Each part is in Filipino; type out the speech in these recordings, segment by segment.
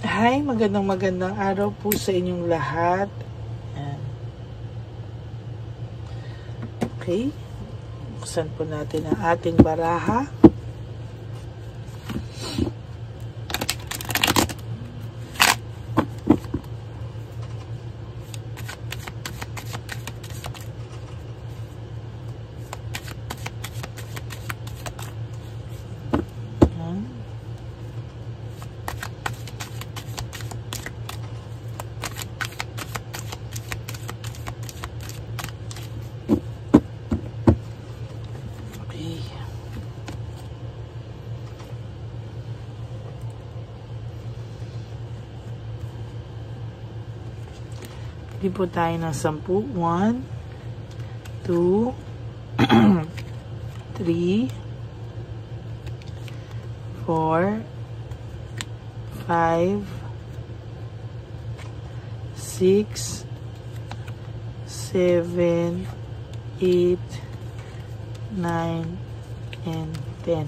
Hi, magandang araw po sa inyong lahat. Ayan. Okay. Buksan po natin ang ating baraha. Hindi po tayo ng 10. 1, 2, 3, 4, 5, 6, 7, 8, 9, and 10.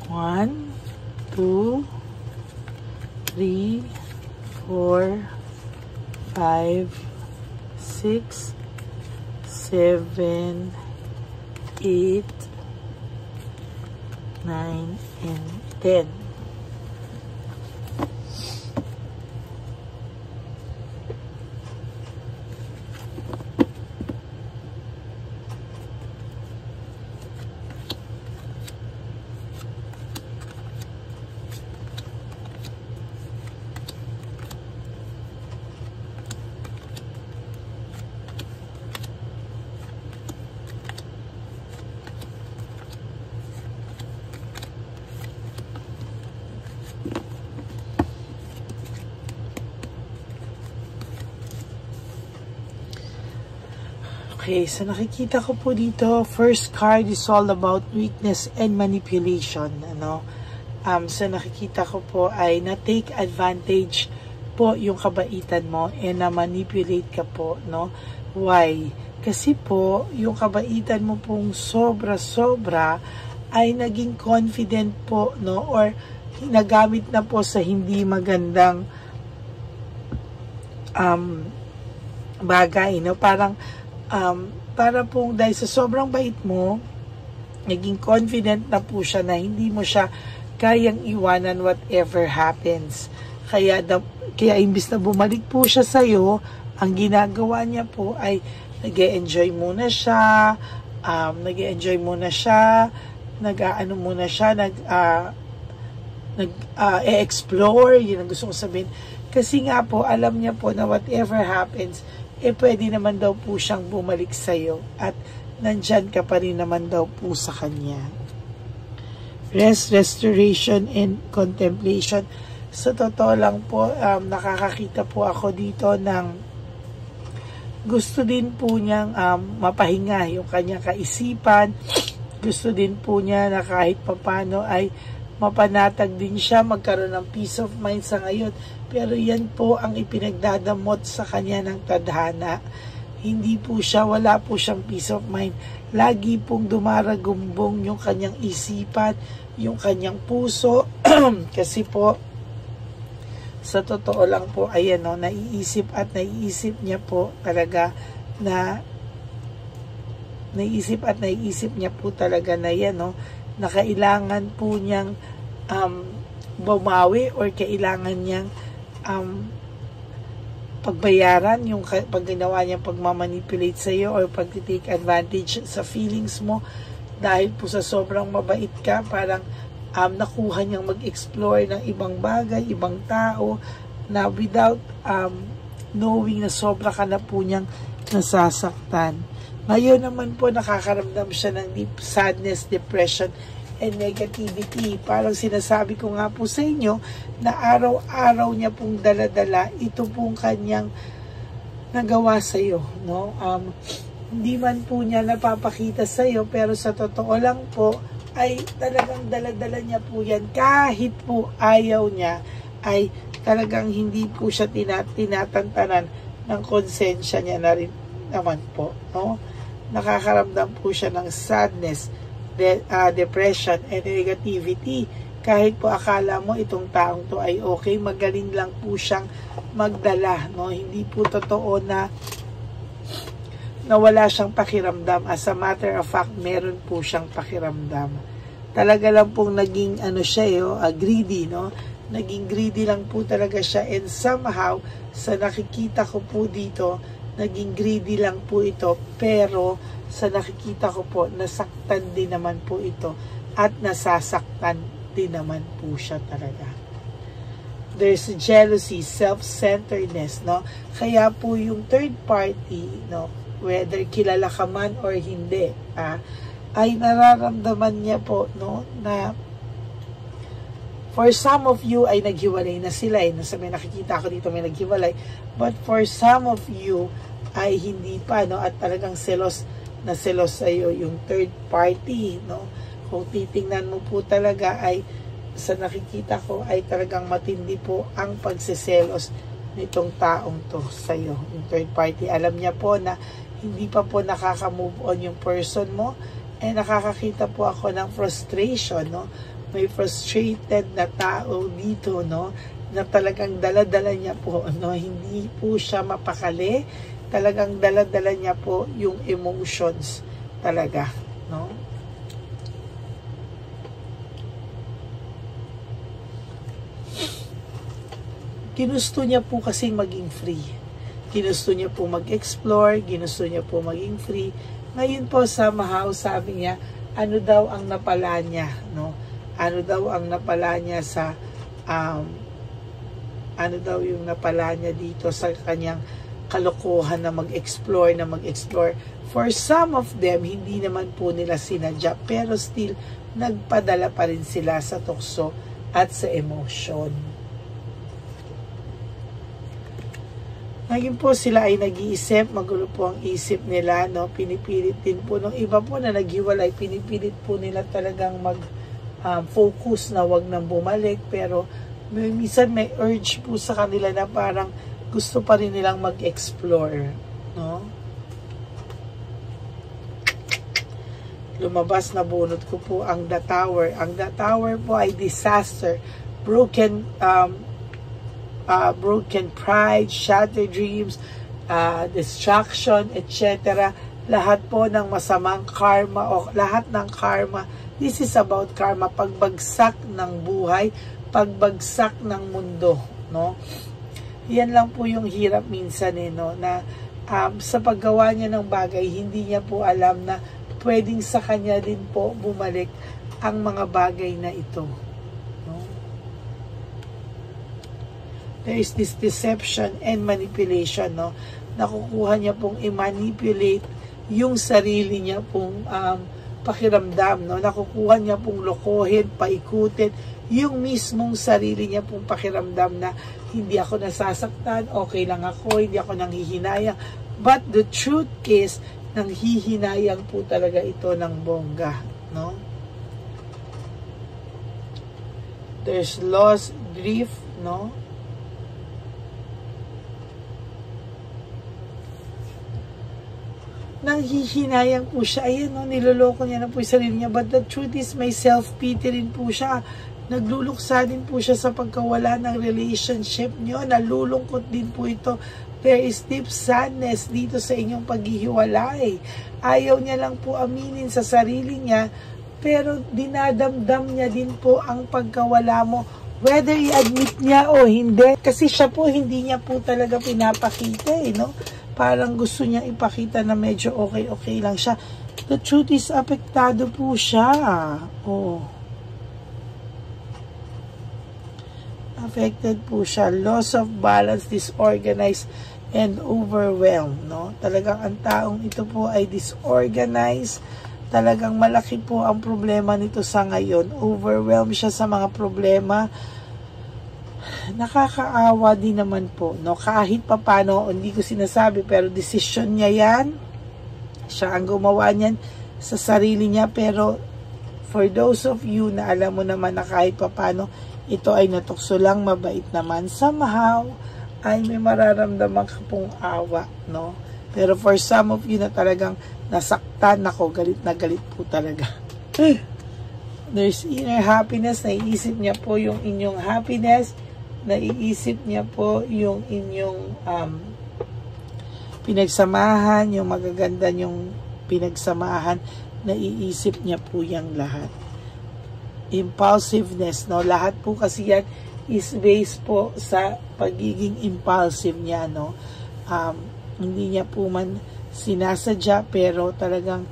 One, 2, 3, 4, 5, 6, 7, 8, 9, and 10. Okay, so nakikita ko po dito, first card is all about weakness and manipulation. So nakikita ko po ay na-take advantage po yung kabaitan mo and na-manipulate ka po, no? Why? Kasi po, yung kabaitan mo pong sobra-sobra ay naging confident po, no? Or nagamit na po sa hindi magandang bagay, no? Para pong dahil sa sobrang bait mo, naging confident na po siya na hindi mo siya kayang iwanan whatever happens. Kaya imbis na bumalik po siya sa'yo, ang ginagawa niya po ay nag-e-enjoy muna siya, nag-explore, yun ang gusto ko sabihin. Kasi nga po, alam niya po na whatever happens, pwede naman daw po siyang bumalik sa'yo at nandyan ka pa rin naman daw po sa kanya. Rest, restoration, and contemplation. Sa totoo lang po, nakakakita po ako dito ng gusto din po niyang mapahinga yung kanyang kaisipan. Gusto din po niya na kahit papano ay mapanatag din siya, magkaroon ng peace of mind sa ngayon. Pero yan po ang ipinagdadamot sa kanya ng tadhana. Hindi po siya, wala po siyang peace of mind. Lagi pong dumaragumbong yung kanyang isipan, yung kanyang puso. Kasi po, sa totoo lang po, ayan o, naiisip niya po talaga na yan o, na kailangan po niyang bumawi or kailangan niyang pagbayaran yung pag ginawa niyang pagmamanipulate sa iyo or pag-take advantage sa feelings mo dahil po sa sobrang mabait ka, parang nakuha niyang mag-explore ng ibang bagay, ibang tao na without knowing na sobra ka na po niyang nasasaktan. Ngayon naman po nakakaramdam siya ng deep sadness, depression, and negativity. Parang sinasabi ko nga po sa inyo na araw-araw niya pong daladala ito pong kanyang nagawa sa iyo, no? Hindi man po niya napapakita sa iyo, pero sa totoo lang po ay talagang daladala niya po yan. Kahit po ayaw niya, ay talagang hindi po siya tinatantanan ng konsensya niya na rin naman po, no? Nakakaramdam po siya ng sadness, depression, and negativity. Kahit po akala mo itong taong to ay okay, magaling lang po siyang magdala, no? Hindi po totoo na wala siyang pakiramdam. As a matter of fact, meron po siyang pakiramdam. Talaga lang pong naging greedy, no? Naging greedy lang po talaga siya, and somehow sa nakikita ko po dito, naging greedy lang po ito, pero sa nakikita ko po, nasaktan din naman po ito at nasasaktan din naman po siya talaga. There's jealousy, self-centeredness, no? Kaya po yung third party, no, whether kilala ka man or hindi, ay nararamdaman niya po, no, na for some of you ay naghiwalay na sila, nasa may nakikita ko dito may naghiwalay, but for some of you ay hindi pa, no, at talagang selos na selos sa'yo yung third party, no? Kung titingnan mo po talaga ay sa nakikita ko ay talagang matindi po ang pagseselos nitong taong to sa'yo, yung third party. Alam niya po na hindi pa po nakaka-move on yung person mo, nakakakita po ako ng frustration, no? May frustrated na tao dito, no, na talagang dala-dala niya po, no, hindi po siya mapakali, talagang dala-dala niya po yung emotions talaga, no. Ginusto niya po kasing maging free. Ginusto niya po mag-explore, ginusto niya po maging free. Ngayon po somehow sabi niya, ano daw ang napala niya, no? Ano daw ang napala niya sa ano daw yung napala niya dito sa kanyang kalokohan na mag-explore. For some of them, hindi naman po nila sinadya, pero still nagpadala pa rin sila sa tukso at sa emotion. Ngayon po sila ay nag-iisip, magulo po ang isip nila, no? Pinipilit din po ng iba po na naghiwalay, pinipilit po nila talagang focus na wag nang bumalik, pero minsan may urge po sa kanila na parang gusto pa rin nilang mag-explore, no? Lumabas na bunot ko po ang The Tower. Ang The Tower po ay disaster, broken pride, shattered dreams, destruction, etc. Lahat po ng masamang karma o lahat ng karma. This is about karma, pagbagsak ng buhay, pagbagsak ng mundo, no? Yan lang po yung hirap minsan, no, na sa paggawa niya ng bagay, hindi niya po alam na pwedeng sa kanya din po bumalik ang mga bagay na ito. There is this deception and manipulation, no? Nakukuha niya pong i-manipulate yung sarili niya pong pakiramdam, no? Nakukuha niya pong lokohin, paikutin yung mismong sarili niya pong pakiramdam na hindi ako nasasaktan, okay lang ako, hindi ako nanghihinayang. But the truth is, nanghihinayang po talaga ito ng bongga, no? There's loss, grief, no? Nanghihinayang po siya. Ayan, no, niloloko niya na po yung sarili niya. But the truth is, may self-pity rin po siya. Nagluluksa din po siya sa pagkawala ng relationship niyo. Nalulungkot din po ito. There is deep sadness dito sa inyong paghihiwalay. Ayaw niya lang po aminin sa sarili niya, pero dinadamdam niya din po ang pagkawala mo. Whether i-admit niya o hindi. Kasi siya po, hindi niya po talaga pinapakita, no? Parang gusto niya ipakita na medyo okay lang siya. The truth is, apektado po siya. Oh. Affected po siya. Loss of balance, disorganized and overwhelmed, no? Talagang ang taong ito po ay disorganized. Talagang malaki po ang problema nito sa ngayon. Overwhelmed siya sa mga problema. Nakakaawa din naman po, no? Kahit papano, hindi ko sinasabi, pero desisyon niya yan. Siya ang gumawa niyan sa sarili niya, pero for those of you na alam mo naman na kahit papano, ito ay natukso lang, mabait naman, somehow, ay may mararamdaman ka pong awa, no? Pero for some of you na talagang nasaktan ako, galit na galit po talaga. There's inner happiness, naiisip niya po yung inyong happiness, naiisip niya po yung inyong pinagsamahan, yung magaganda yung pinagsamahan, naiisip niya po yung lahat. Impulsiveness, no? Lahat po kasi yan is based po sa pagiging impulsive niya, no? Hindi niya po man sinasadya, pero talagang,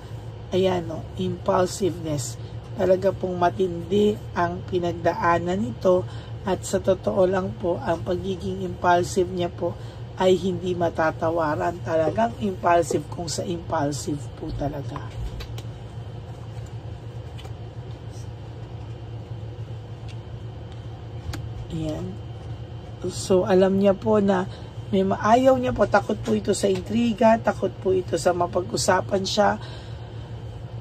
ayan, no? Impulsiveness. Talaga pong matindi ang pinagdaanan nito, at sa totoo lang po, ang pagiging impulsive niya po ay hindi matatawaran. Talagang impulsive kung sa impulsive po talaga. Ayan. So, alam niya po na may maayaw niya po. Takot po ito sa intriga. Takot po ito sa mapag-usapan siya.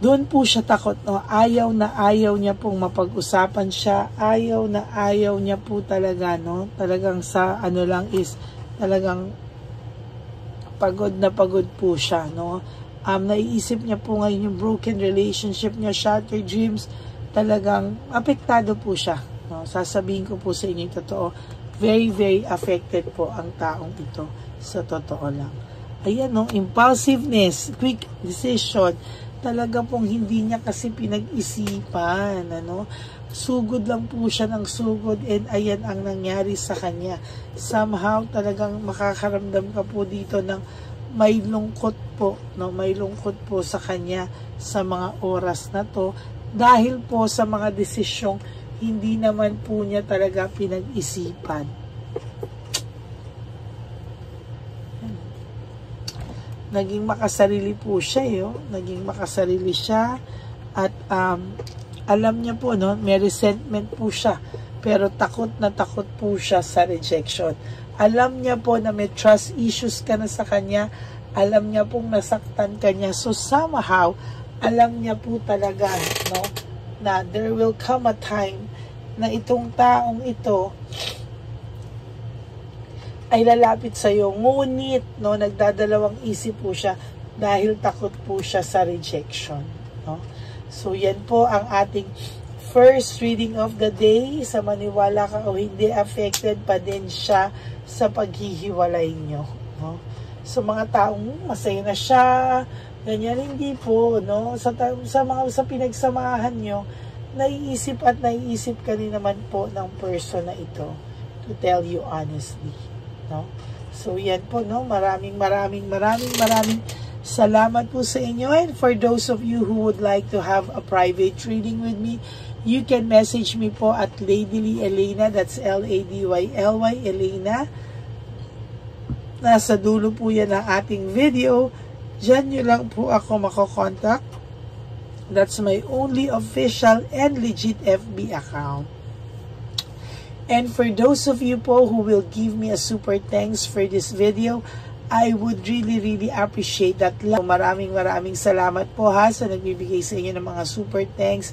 Doon po siya takot. No? Ayaw na ayaw niya pong mapag-usapan siya. Ayaw na ayaw niya po talaga. No? Talagang sa ano lang is talagang pagod na pagod po siya. No? Naiisip niya po ngayon yung broken relationship niya, shattered dreams. Talagang apektado po siya. No, sasabihin ko po sa inyo yung totoo, very, very affected po ang taong ito sa totoo lang. Ayan, no, impulsiveness, quick decision, talaga pong hindi niya kasi pinag-isipan, ano, sugod lang po siya ng sugod, and ayan ang nangyari sa kanya. Somehow, talagang makakaramdam ka po dito ng may lungkot po, no, may lungkot po sa kanya sa mga oras na to, dahil po sa mga desisyong hindi naman po niya talaga pinag-isipan. Naging makasarili po siya, naging makasarili siya, at alam niya po, no, may resentment po siya, pero takot na takot po siya sa rejection. Alam niya po na may trust issues ka na sa kanya, alam niya pong nasaktan ka niya, so somehow, alam niya po talaga, no, na there will come a time na itong taong ito ay lalapit sa iyo. Ngunit, no, nagdadalawang isip po siya dahil takot po siya sa rejection. No? So, yan po ang ating first reading of the day. Sa maniwala ka o hindi, affected pa din siya sa paghihiwalay nyo. No? So, mga taong masaya na siya, ganyan, hindi po, no? Sa pinagsamahan nyo, naiisip at naiisip ka rin naman po ng person na ito, to tell you honestly, no? So, yan po, no? Maraming salamat po sa inyo. And for those of you who would like to have a private reading with me, you can message me po at Ladyly Elena, that's Ladyly Elena. Nasa dulo po yan ang ating video. Diyan nyo lang po ako makokontak. That's my only official and legit FB account. And for those of you po who will give me a super thanks for this video, I would really appreciate that. Maraming salamat po ha sa nagbibigay sa inyo ng mga super thanks.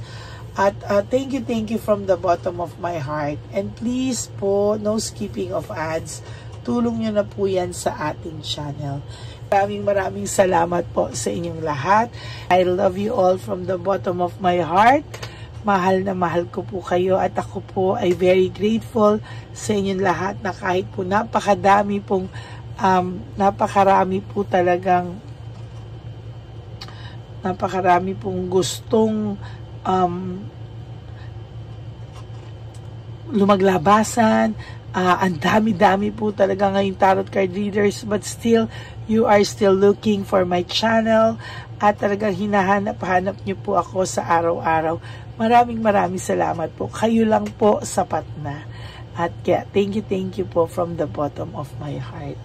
At thank you from the bottom of my heart. And please po, no skipping of ads. Tulong nyo na po yan sa ating channel. Maraming salamat po sa inyong lahat. I love you all from the bottom of my heart. Mahal na mahal ko po kayo, at ako po ay very grateful sa inyong lahat na kahit po napakarami pong gustong lumaglabasan. Ang dami po talaga ngayong tarot card readers, but still, you are still looking for my channel, at talagang hinahanap-hanap niyo po ako sa araw-araw. Maraming salamat po. Kayo lang po sapat na. At kaya, thank you po from the bottom of my heart.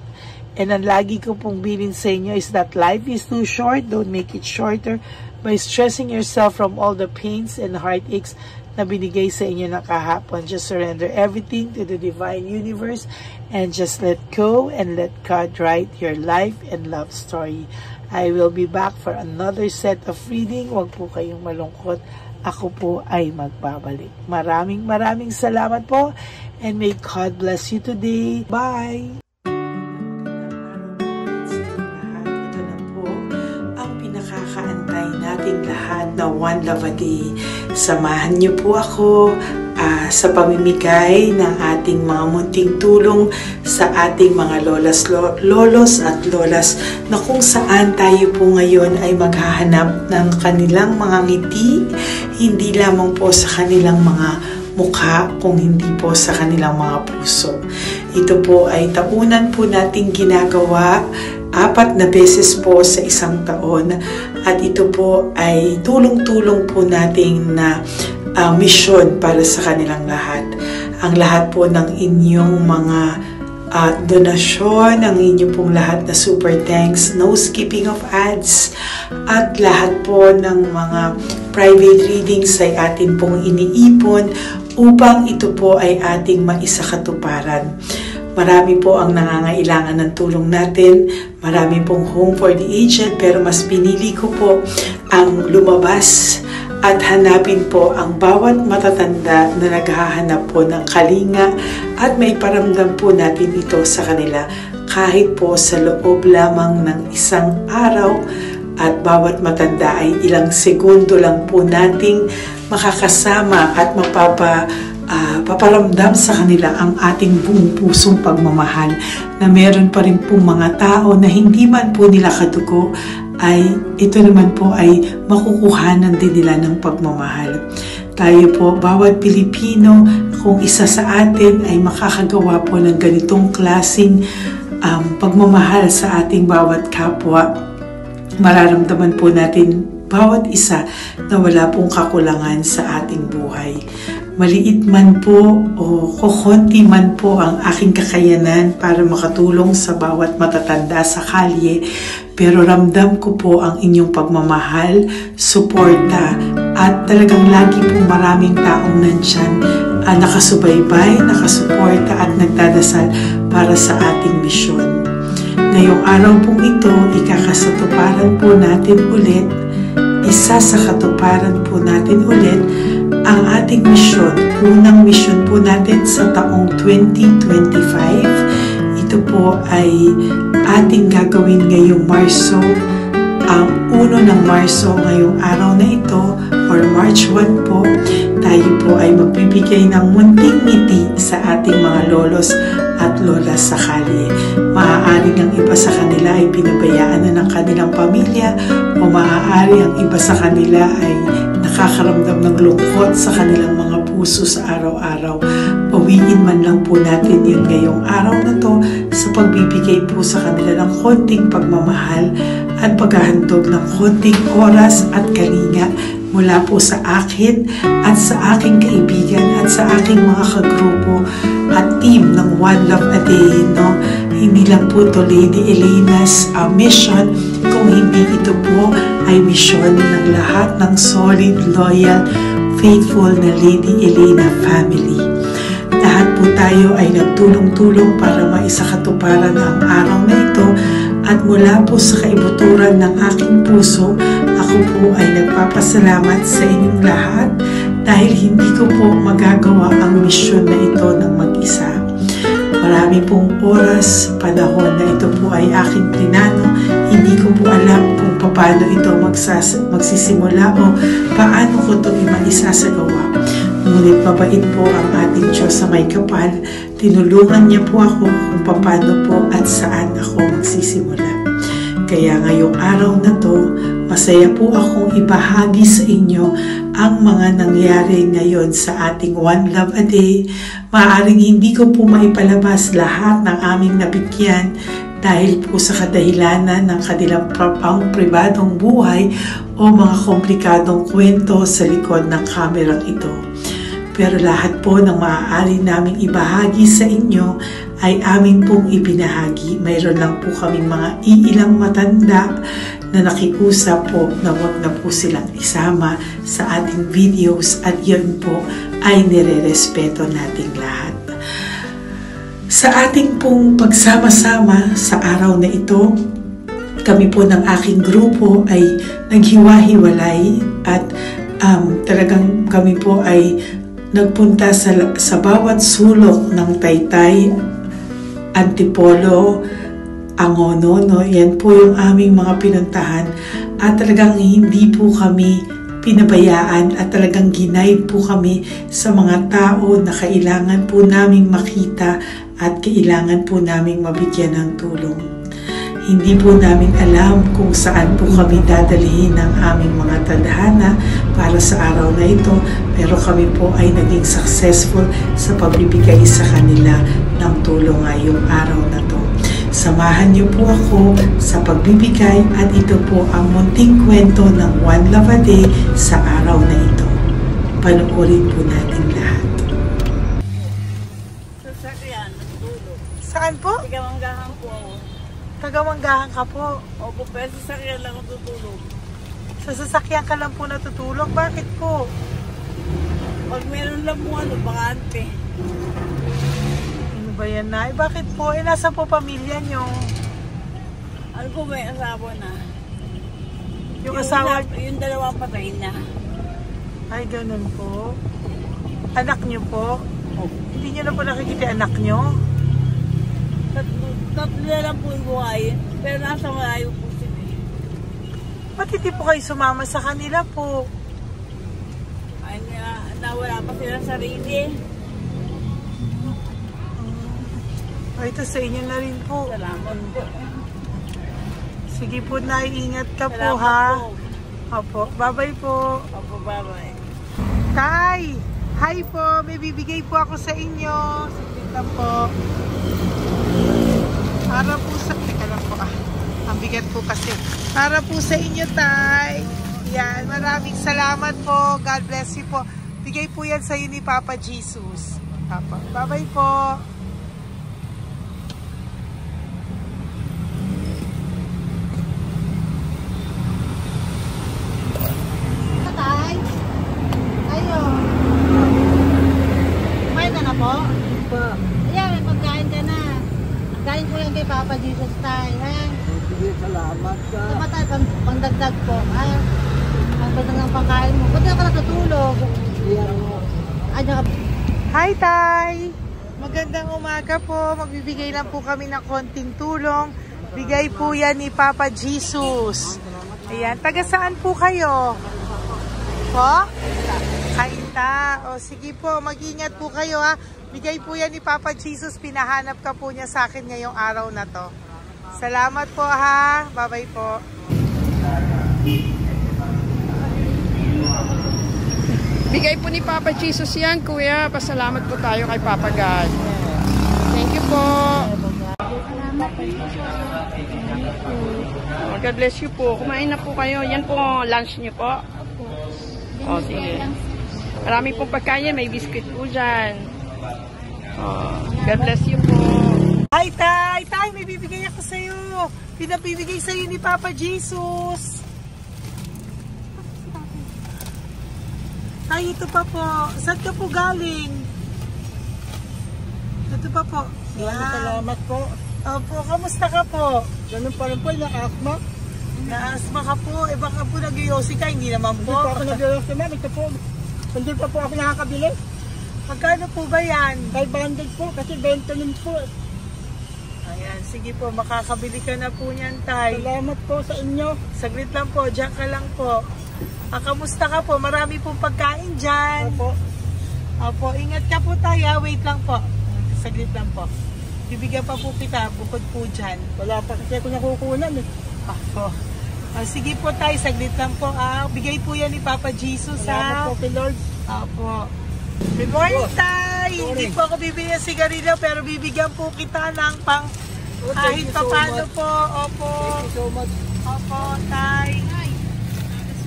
And ang lagi ko pong bilin sa inyo is that life is too short. Don't make it shorter by stressing yourself from all the pains and heartaches na binigay sa inyo ng kahapon. Just surrender everything to the divine universe and just let go and let God write your life and love story. I will be back for another set of reading. Huwag po kayong malungkot. Ako po ay magbabalik. Maraming salamat po and may God bless you today. Bye! Nating lahat na One Love a Day. Samahan niyo po ako sa pamimigay ng ating mga munting tulong sa ating mga lolos at lolas na kung saan tayo po ngayon ay maghahanap ng kanilang mga ngiti, hindi lamang po sa kanilang mga mukha, kung hindi po sa kanilang mga puso. Ito po ay taunan po nating ginagawa 4 na beses po sa isang taon at ito po ay tulong-tulong po nating na misyon para sa kanilang lahat. Ang lahat po ng inyong mga donasyon, ang inyong pong lahat na super thanks, no skipping of ads, at lahat po ng mga private readings ay atin pong iniipon upang ito po ay ating maisakatuparan. Marami po ang nangangailangan ng tulong natin. Marami pong home for the aged, pero mas pinili ko po ang lumabas at hanapin po ang bawat matatanda na naghahanap po ng kalinga at may paramdam po natin ito sa kanila kahit po sa loob lamang ng isang araw, at bawat matanda ay ilang segundo lang po nating makakasama at paparamdam sa kanila ang ating buong pusong pagmamahal na meron pa rin pong mga tao na hindi man po nila kadugo ay ito naman po ay makukuhanan din nila ng pagmamahal. Tayo po, bawat Pilipino, kung isa sa atin ay makakagawa po ng ganitong klaseng pagmamahal sa ating bawat kapwa, mararamdaman po natin bawat isa na wala pong kakulangan sa ating buhay. Maliit man po o kukunti man po ang aking kakayanan para makatulong sa bawat matatanda sa kalye, pero ramdam ko po ang inyong pagmamahal, suporta, at talagang lagi po maraming taong nandyan nakasubaybay, nakasuporta at nagdadasal para sa ating misyon. Ngayong araw pong ito, ikakasatuparan po natin ulit, isasakatuparan po natin ulit ang ating misyon. Unang misyon po natin sa taong 2025. Ito po ay ating gagawin ngayong Marso, ang 1 ng Marso ngayong araw na ito, or March 1 po. Tayo po ay magbibigay ng munting ngiti sa ating mga lolos at lolas sa kalye. Maaari ang iba sa kanila ay pinabayaan na ng kanilang pamilya, o maaari ang iba sa kanila ay nakakaramdam ng lungkot sa kanilang mga puso sa araw-araw. Pawiin man lang po natin yun ngayong araw na to sa pagbibigay po sa kanila ng konting pagmamahal at paghahandog ng konting oras at kalinga mula po sa akin at sa aking kaibigan at sa aking mga kagrupo at team ng One Love a Day. No? Hindi lang po ito Lady Elena's mission, kung hindi ito po ay mission ng lahat ng solid, loyal, faithful na Lady Elena family. Lahat po tayo ay nagtulong-tulong para maisakatuparan ang araw na ito, at mula po sa kaibuturan ng aking puso, ako po ay nagpapasalamat sa inyong lahat dahil hindi ko po magagawa ang misyon na ito ng mag-isa. Marami pong oras, panahon na ito po ay aking plinano. Hindi ko po alam kung paano ito magsisimula o paano ko ito maisasagawa. Ngunit mabait po ang ating Diyos sa may kapal. Tinulungan niya po ako kung paano po at saan ako magsisimula. Kaya ngayong araw na to, masaya po akong ibahagi sa inyo ang mga nangyari ngayon sa ating One Love a Day. Maaaring hindi ko po maipalabas lahat ng aming nabigyan dahil po sa kadahilanan ng kanilang pribadong buhay o mga komplikadong kwento sa likod ng kamerang ito. Pero lahat po ng maaari naming ibahagi sa inyo ay amin pong ibinahagi. Mayroon lang po kaming mga iilang matanda na nakiusap po na wag na po silang isama sa ating videos at yun po ay nire-respeto nating lahat. Sa ating pong pagsama-sama sa araw na ito, kami po ng aking grupo ay naghiwa-hiwalay at talagang kami po ay nagpunta sa bawat sulok ng Taytay, Antipolo, Angono, no? Yan po yung aming mga pinuntahan at talagang hindi po kami pinabayaan at talagang ginaid po kami sa mga tao na kailangan po naming makita at kailangan po naming mabigyan ng tulong. Hindi po namin alam kung saan po kami dadalhin ng aming mga tadhana para sa araw na ito, pero kami po ay naging successful sa pagbibigay sa kanila ng tulong ngayong araw na to. Samahan niyo po ako sa pagbibigay at ito po ang munting kwento ng One Love a Day sa araw na ito. Panoorin po natin lahat. Sasakyan, natutulog. Saan po? Tagamanggahan po ako. Tagamanggahan ka po. Opo, pero sasakyan lang ako tutulog. Sa sasakyan ka lang po natutulog? Bakit po? Pag meron lang po bakante. Ano ba yan, Nay? Bakit po? Nasa po pamilya nyo? Ano po, may asawa na. Yung asawa? Yung dalawa patay na. Ay, ganun po. Anak nyo po? Opo. Hindi nyo na po nakikita anak nyo? Tatlo na lang po yung buhay. Pero nasa malayo po sila. Ba't hindi po kayo sumama sa kanila po? Ay, nawala pa sila sa sarili. Ay, ito sa inyo na rin po. Salamat po. Sige po, Nay. Ingat ka po, Salamat ha? po. Opo. Bye-bye po. Opo, bye-bye. Tay! Hi po! May bibigay po ako sa inyo. Saglit lang po. Para po sa... Teka lang po, ang bigat po kasi. Para po sa inyo, Tay. Yan. Maraming salamat po. God bless you po. Bigay po yan sa iyo ni Papa Jesus. Papa. Bye-bye po. Tay? Ayo. Kumain ka na po? Pa. Ayan, may pagkain ka na. Kain po yan kay Papa Jesus, Tay. Ha? Sige, salamat ka. Tama tayo, pangdagdag po. Ha? Ang pagdagdag ng pagkain mo. Ba't ka natutulog? Iyan mo. Hi, Tay! Magandang umaga po. Magbibigay lang po kami ng konting tulong. Bigay po yan ni Papa Jesus. Ayan. Taga saan po kayo? Po? Kainta. O sige po, mag-ingat po kayo, ha. Bigay po yan ni Papa Jesus. Pinahanap ka po niya sa akin ngayong araw na to. Salamat po, ha. Bye-bye po. Bigay po ni Papa Jesus yan, Kuya. Pasalamat po tayo kay Papa God. Thank you po. Oh, God bless you po. Kumain na po kayo. Yan po, lunch niyo po. Oh, sige. Marami pong pagkain. May biscuit po dyan. Oh, God bless you po. Hi, Tay! Tay, may bibigay ako sa'yo. Pinabibigay sa'yo ni Papa Jesus. Ay, ito pa po. Saan ka po galing? Ito pa po. Yan. Salamat po. Opo, kamusta ka po? Ganun pa rin po, na-asma. Naasma ka po. Eh baka po nag-yosi ka, hindi naman Hindi po. po ako nag-ios naman. Ito po. Hindi pa po ako nakakabili. Magkano po ba yan? 500 po kasi 20 nun po. Ayan, sige po. Makakabili ka na po niyan, Tay. Salamat po sa inyo. Saglit lang po. Diyan ka lang po. Kamusta ka po? Marami pong pagkain dyan. Opo. Opo, ingat ka po tayo. Wait lang po. Saglit lang po. Bibigyan pa po kita bukod po dyan. Wala pa kasi ako nakukunan eh. Opo. Sige po tayo, saglit lang po. Bigay po yan ni Papa Jesus, Salamat ha? po kay Lord. Opo. Good morning, Tay! Hindi po ako bibili ng sigarilyo, pero bibigyan po kita ng pang kahit Thank you pa so paano much. po. Opo. Thank you so much. Opo, Tay.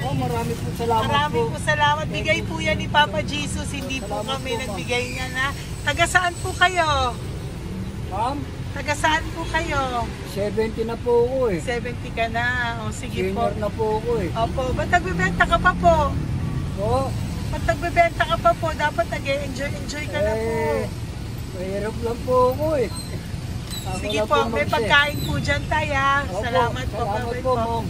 Oh, marami po salamat Maraming po. po salamat. Bigay po yan ni Papa Jesus. Hindi po kami nagbigay niya na. Taga saan po kayo? Ma'am, Taga saan po kayo? 70 na po ako eh. 70 ka na. O sige po. Senior na po ako eh. Opo. Ba't nagbibenta ka pa po? Po, Ba't nagbibenta ka pa po? Dapat nag-enjoy ka na po. mahirap lang po ako eh. Ako Sige lang po. May mag-share. pagkain po dyan tayo. Ha? Opo, Salamat po. Salamat Bye-bye po, po. ma'am.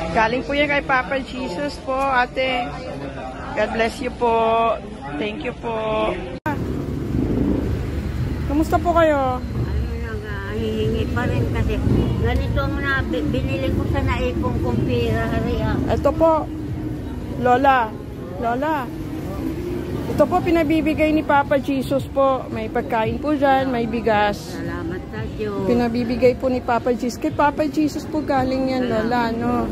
Galing po yan kay Papa Jesus po, ate. God bless you po. Thank you po. Kamusta po kayo? Hihingi pa rin kasi ganito mo na binili ko sa naipong kong pira. Ito po, Lola. Lola. Ito po pinabibigay ni Papa Jesus po. May pagkain po dyan, may bigas. Salamat sa Diyos. Pinabibigay po ni Papa Jesus. Kay Papa Jesus po galing yan, Lola, no?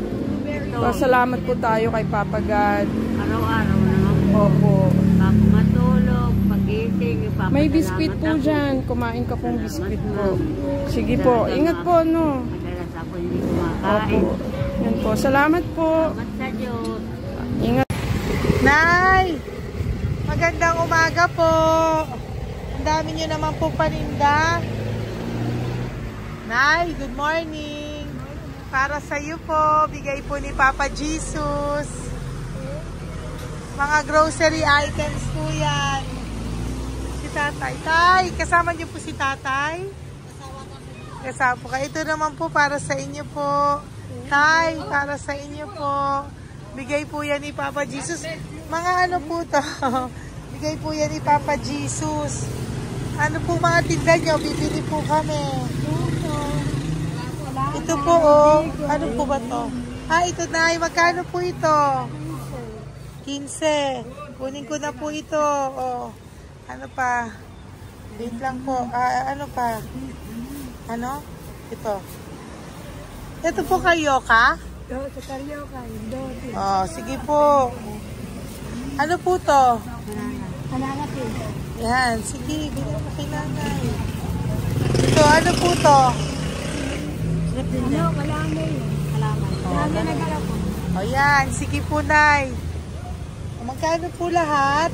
Salamat po tayo kay Papa God. Araw-araw naman po. Opo. Bago matulog, pag-ising, May biskwit po dyan. Kumain ka pong biskwit po. Sige po. Ingat po, no? Madalas ako hindi kumakain. Opo. Yan po. Salamat po. Salamat sa Diyos. Ingat. Nay! Magandang umaga po. Ang dami nyo naman po paninda. Nay, good morning. Para sa iyo po, bigay po ni Papa Jesus. Mga grocery items po yan. Si Tatay. Tay, kasama niyo po si Tatay? Kasama po kayo. Ito naman po para sa inyo po. Tay, para sa inyo po. Bigay po yan ni Papa Jesus. Mga ano po to? Bigay po yan ni Papa Jesus. Ano po mga tinda nyo? Bibili po kami. Ito po oh. Ano po ba to? Ito na. Magkano po ito? 15. Kunin ko na po ito. Oh. Ano pa? Wait lang po. Ano pa? Ano? Ito. Ito po kayo ka? Sa Carioca, Dote. Oh, sige po. Ano po to? Hananap eh. Yan, sige, bilhin mo kay nanay. Ito, ano po to? Ano, wala na yun. Salamat. Marami nagala po. O yan, sige po, nay. O, magkano po lahat?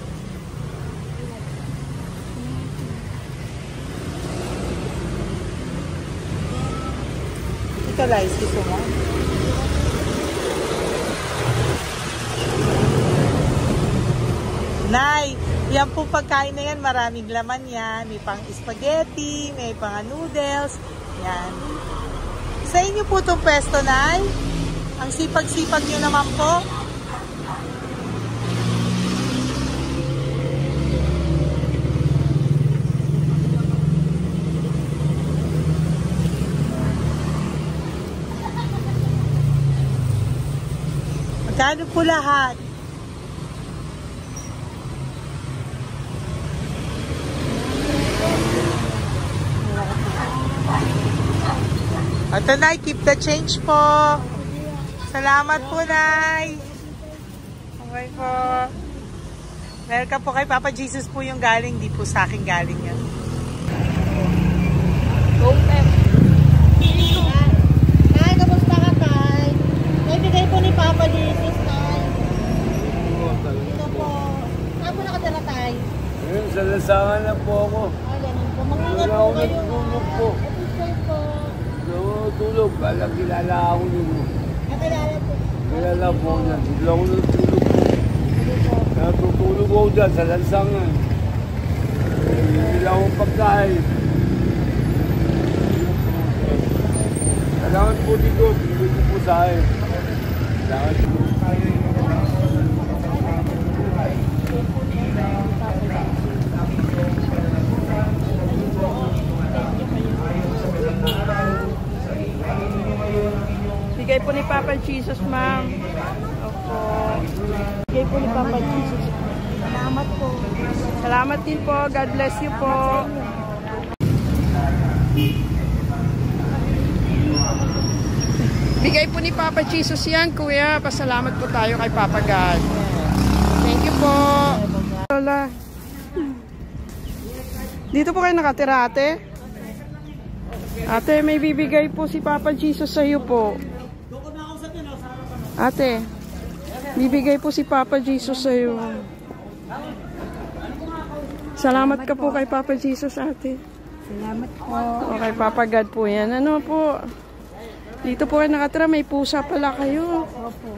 Ito, Lice, gusto mo? Nay, yan po pagkain na yan, maraming laman yan. May pang spaghetti, may pang noodles. Yan. Sa inyo po itong pwesto, Nay? Ang sipag-sipag nyo naman po. Magkano po lahat? Ito, Nay, keep the change po. Salamat po, Nay. Okay po. Welcome po kay Papa Jesus po yung galing. Di po sa akin galing yan. Tay, kamusta ka, Tay? Naibigay po ni Papa Jesus, Tay. Ito po. Saan po nakatira, Tay? Ngayon, sa lasangan na po ako. Ganun po. Mangingat Wala po ako kayo. natulog po. Ito po. Tulog, kala kilala ako nyo. Nakilala po. Kilala po niya. Bigla ako natulog po. Natutulog ako dyan sa lansangan. Bigla akong pagkain. Kailangan po dito, dito po sa akin. Kailangan po. Bigay po ni Papa Jesus, ma'am. Opo. Bigay po ni Papa Jesus. Salamat po. Salamat din po. God bless you po. Bigay po ni Papa Jesus yan, kuya. Pasalamat po tayo kay Papa God. Thank you po. Lola. Dito po kayo nakatira, ate? Ate, may bibigay po si Papa Jesus sa iyo po. Ate, bibigay po si Papa Jesus sa'yo. Salamat ka po kay Papa Jesus, ate. Salamat po. O kay Papa God po yan. Ano po? Dito po kayo nakatira, may pusa pala kayo. Opo.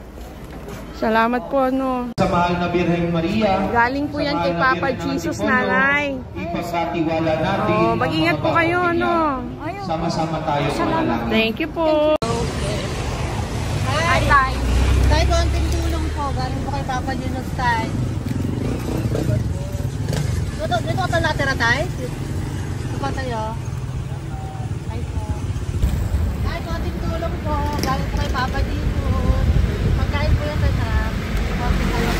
Salamat po, ano. Sa mahal na Birheng Maria. Galing po yan kay Papa Jesus, nanay. Ipagkatiwala natin. Oh, mag-ingat po kayo, ano. Sama-sama tayo manalangin. Thank you po. Hi, Tay. Tay, konting tulong po. Galing po kay Papa Jesus, Tay. Dito ka pala natira, Tay? Dito pa tayo. Ay po. Tay, konting tulong po. Galing po kay Papa Jesus. Pagkain po yan, Tay, sa konting tulong.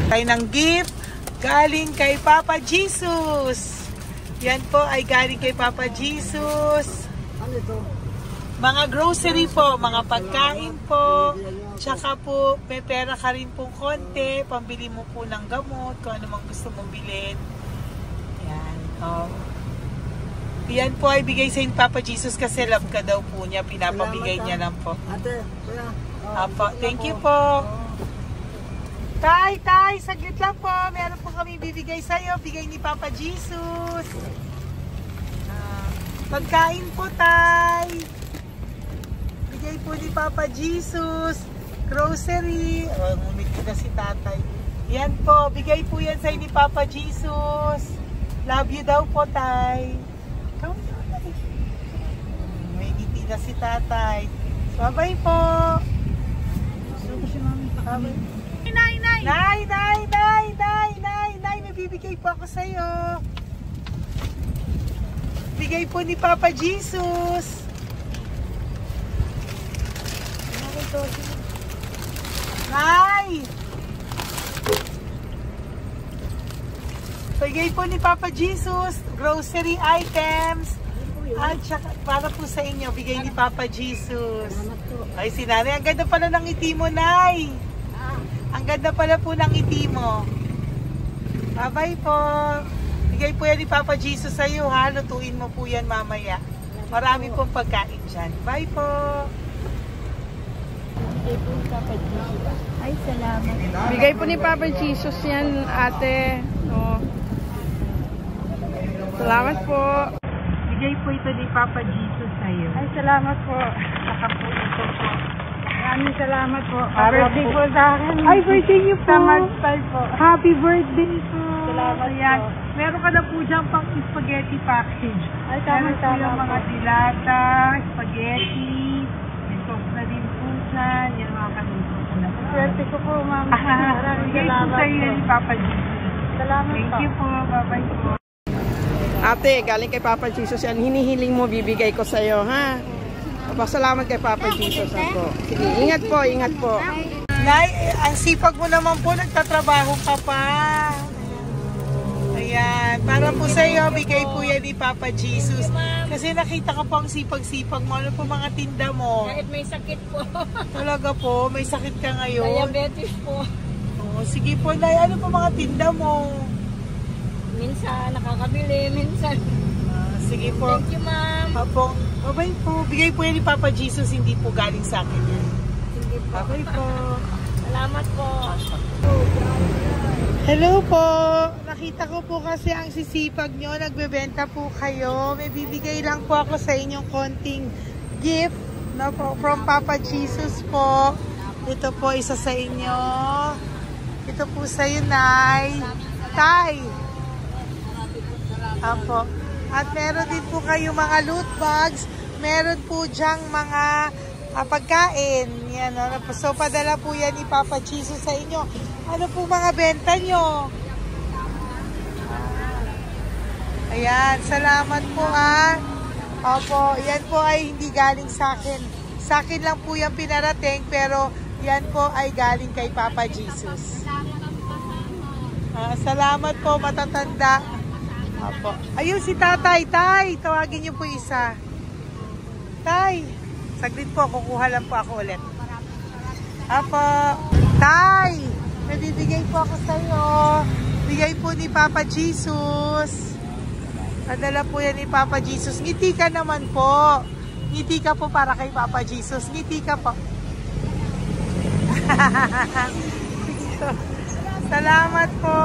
Tayo ng gift galing kay Papa Jesus. Yan po ay galing kay Papa Jesus. Ano ito? Mga grocery po, mga pagkain po. Tsaka po, may pera ka rin pong konti. Pambili mo po ng gamot, kung ano mang gusto mong bilhin. Yan. Yan po ay bigay sa Papa Jesus kasi love ka daw po niya. Pinapabigay niya lang po. Ate, kuya. Apo, thank you po. Tay, saglit lang po. Meron po kami bibigay sa'yo. Bigay ni Papa Jesus. Pagkain po, Tay. Bigay po ni Papa Jesus. Grocery. Ngumiti na si Tatay. Yan po. Bigay po yan sa'yo ni Papa Jesus. Love you daw po, Tay. May ngiti na si Tatay. Bye-bye po. Bye-bye. Nay, may bibigay po ako sa'yo. Bigay po ni Papa Jesus. Nay! Bigay po ni Papa Jesus, grocery items. At saka, para po sa inyo, bigay ni Papa Jesus. Ay, si Nanay, ang ganda pala ng ngiti mo, Nay. Ang ganda pala po ng ngiti mo. Bye-bye po. Bigay po yan ni Papa Jesus sa iyo, ha? Lutuin mo po yan mamaya. Marami pong pagkain dyan. Bye po. Ay, salamat. Bigay po ni Papa Jesus yan, ate. No. Salamat po. Bigay po ito ni Papa Jesus sa iyo. Ay, salamat po. Saka po ito po. Maraming salamat po. Birthday po sa akin. Ay, birthday niyo po. Sa Magpal po. Happy birthday po. Salamat Ayan. po. Meron ka na po dyan pang spaghetti package. Ay, Meron po tama-tama yung po. mga dilata, spaghetti, may sauce na din po dyan. Yan mga kaluto ko na po. Swerte ko po, ma'am. Maraming Bigay po salamat sa iyo po. ni Papa Jesus. Salamat Thank po. you po. Bye-bye po. Ate, galing kay Papa Jesus yan. Hinihiling mo, bibigay ko sa'yo, ha? Pasalamat kay Papa Jesus ako. Sige, ingat po, ingat po. Nay, ang sipag mo naman po, nagtatrabaho ka pa. Ayan, para po sa iyo, bigay po yan ni Papa Jesus. Kasi nakita ka po ang sipag-sipag mo. Ano po mga tinda mo? Kahit may sakit po. Talaga po, may sakit ka ngayon. Diabetes po. Oh, sige po, Nay, ano po mga tinda mo? Minsan nakakabili, minsan. Sige po. Thank you, ma'am. Apo, bye po. Bigay po yan ni Papa Jesus, hindi po galing sa akin yan. Sige po. Bye po. Salamat po. Hello po. Nakita ko po kasi ang sisipag nyo. Nagbebenta po kayo. May bibigay lang po ako sa inyong konting gift na po, from Papa Jesus po. Ito po isa sa inyo. Ito po sa iyo, Nay. Tay. Apo. At meron din po kayo mga loot bags. Meron po dyang mga pagkain. Yan, ano po. So, padala po yan ni Papa Jesus sa inyo. Ano po mga benta nyo? Ayan, salamat po ha. Opo, yan po ay hindi galing sa akin. Sa akin lang po yung pinarating, pero yan po ay galing kay Papa Jesus. Salamat po, matatanda. Opo. Ayun si Tatay. Tay, tawagin niyo po isa. Tay, saglit po, kukuha lang po ako ulit. Opo. Tay, may bibigay po ako sa iyo. Bigay po ni Papa Jesus. Padala po yan ni Papa Jesus. Ngiti ka naman po. Ngiti ka po para kay Papa Jesus. Ngiti ka po. Salamat po.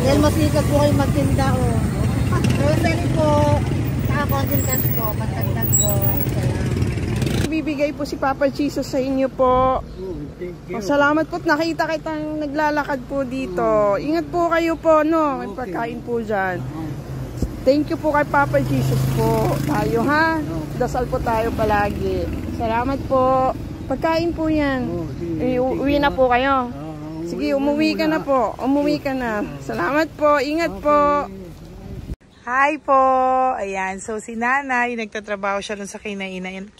Dahil masikat po kayo magtinda o. Rosary po, nakakontin cash po, matagdag po. Bibigay po si Papa Jesus sa inyo po. Salamat po. Nakita kitang naglalakad po dito. Ingat po kayo po, no? May pagkain po dyan. Thank you po kay Papa Jesus po. Tayo, ha? Dasal po tayo palagi. Salamat po. Pagkain po yan. Uwi na po kayo. Sige, umuwi ka na po. Umuwi ka na. Salamat po. Ingat po. Hi po! Ayan, so si nanay, nagtatrabaho siya dun sa kinainan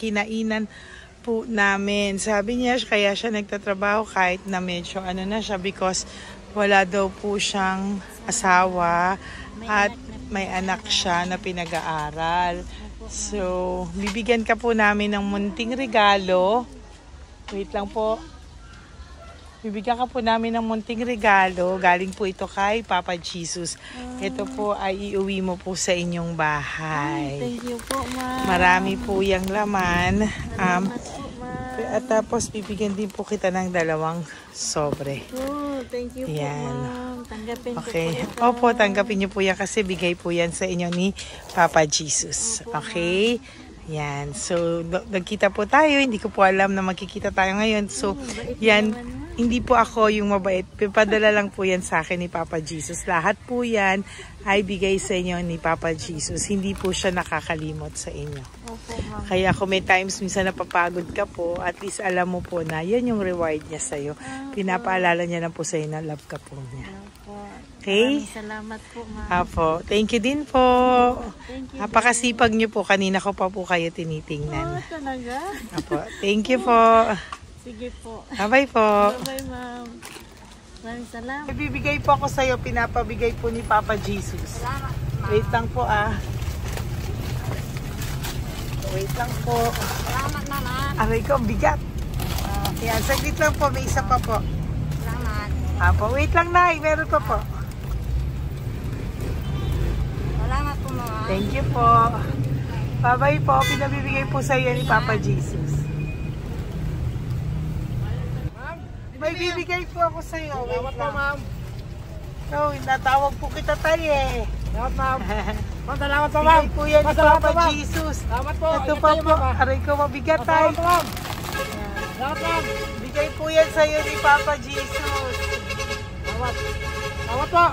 po namin. Sabi niya, kaya siya nagtatrabaho kahit na medyo ano na siya because wala daw po siyang asawa at may anak siya na pinag-aaral. So, bibigyan ka po namin ng munting regalo. Wait lang po. Bibigyan ka po namin ng munting regalo. Galing po ito kay Papa Jesus. Ito po ay iuwi mo po sa inyong bahay. Thank you po, ma'am. Marami po yung laman. At tapos bibigyan din po kita ng 2 sobre. Oh, thank you po, ma'am. Tanggapin Okay. ko po. Opo, tanggapin niyo po yan kasi bigay po yan sa inyo ni Papa Jesus. Okay? Yan. So, nagkita po tayo. Hindi ko po alam na magkikita tayo ngayon. So, yan. Hindi po ako yung mabait. Padala lang po yan sa akin ni Papa Jesus. Lahat po yan ay bigay sa inyo ni Papa Jesus. Hindi po siya nakakalimot sa inyo. Kaya kung may times minsan napapagod ka po, at least alam mo po na yan yung reward niya sa'yo. Pinapaalala niya na po sa'yo na love ka po niya. Okay? Salamat po, ma'am. Apo. Thank you din po. Napakasipag niyo po. Kanina ko pa po kayo tinitingnan. Talaga? Apo. Thank you po. Sige po. Bye-bye po. Bye, ma'am. Maraming salamat. Bibigay po ako sa'yo. Pinapabigay po ni Papa Jesus. Salamat, ma'am. Wait lang po Wait lang po. Salamat, ma'am. Aray ko, ang bigat. Yan, saglit lang po. May isa pa po. Salamat. Apo, wait lang na. Meron pa po. Salamat po, ma'am. Thank you po. Bye-bye po. Pinabibigay po sa'yo ni Papa Jesus. May bibigay po ako sa'yo. Salamat po, ma'am. No, natawag po kita tayo eh. Salamat, ma'am. Ma'am, salamat po, ma'am. Bigay po yan ni Papa Jesus. Salamat po. Ito pa po. Aray ko, mabigat tayo. Salamat po, ma'am. Salamat, ma'am. Bigay po yan sa'yo ni Papa Jesus. Salamat. Salamat po.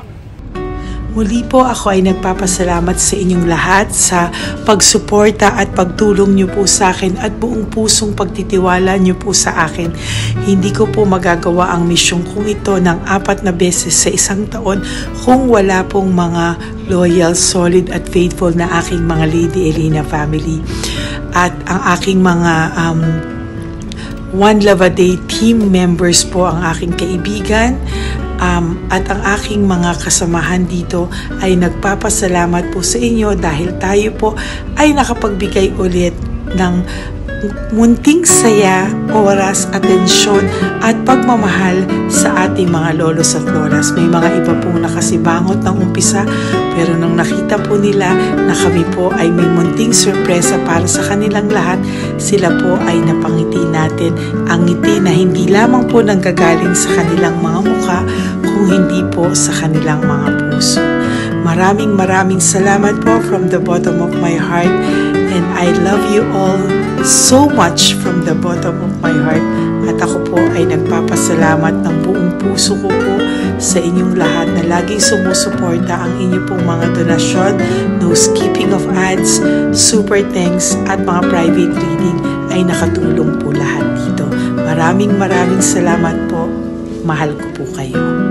Muli po ako ay nagpapasalamat sa inyong lahat sa pagsuporta at pagtulong niyo po sa akin at buong pusong pagtitiwala niyo po sa akin. Hindi ko po magagawa ang misyong kong ito ng 4 na beses sa isang taon kung wala pong mga loyal, solid at faithful na aking mga Lady Elena family. At ang aking mga One Love a Day team members po, ang aking kaibigan, at ang aking mga kasamahan dito ay nagpapasalamat po sa inyo dahil tayo po ay nakapagbigay ulit ng munting saya, oras, atensyon at pagmamahal sa ating mga lolos at lolas. May mga iba pong nakasibangot ng umpisa pero nung nakita po nila na kami po ay may munting sorpresa para sa kanilang lahat, sila po ay napangiti natin. Ang ngiti na hindi lamang po nanggagaling sa kanilang mga mukha kung hindi po sa kanilang mga puso. Maraming salamat po from the bottom of my heart, and I love you all so much from the bottom of my heart. At ako po ay nagpapasalamat ng buong puso ko po sa inyong lahat na laging sumusuporta. Ang inyo pong mga donasyon, no skipping of ads, super thanks at mga private reading ay nakatulong po lahat dito. Maraming salamat po. Mahal ko po kayo.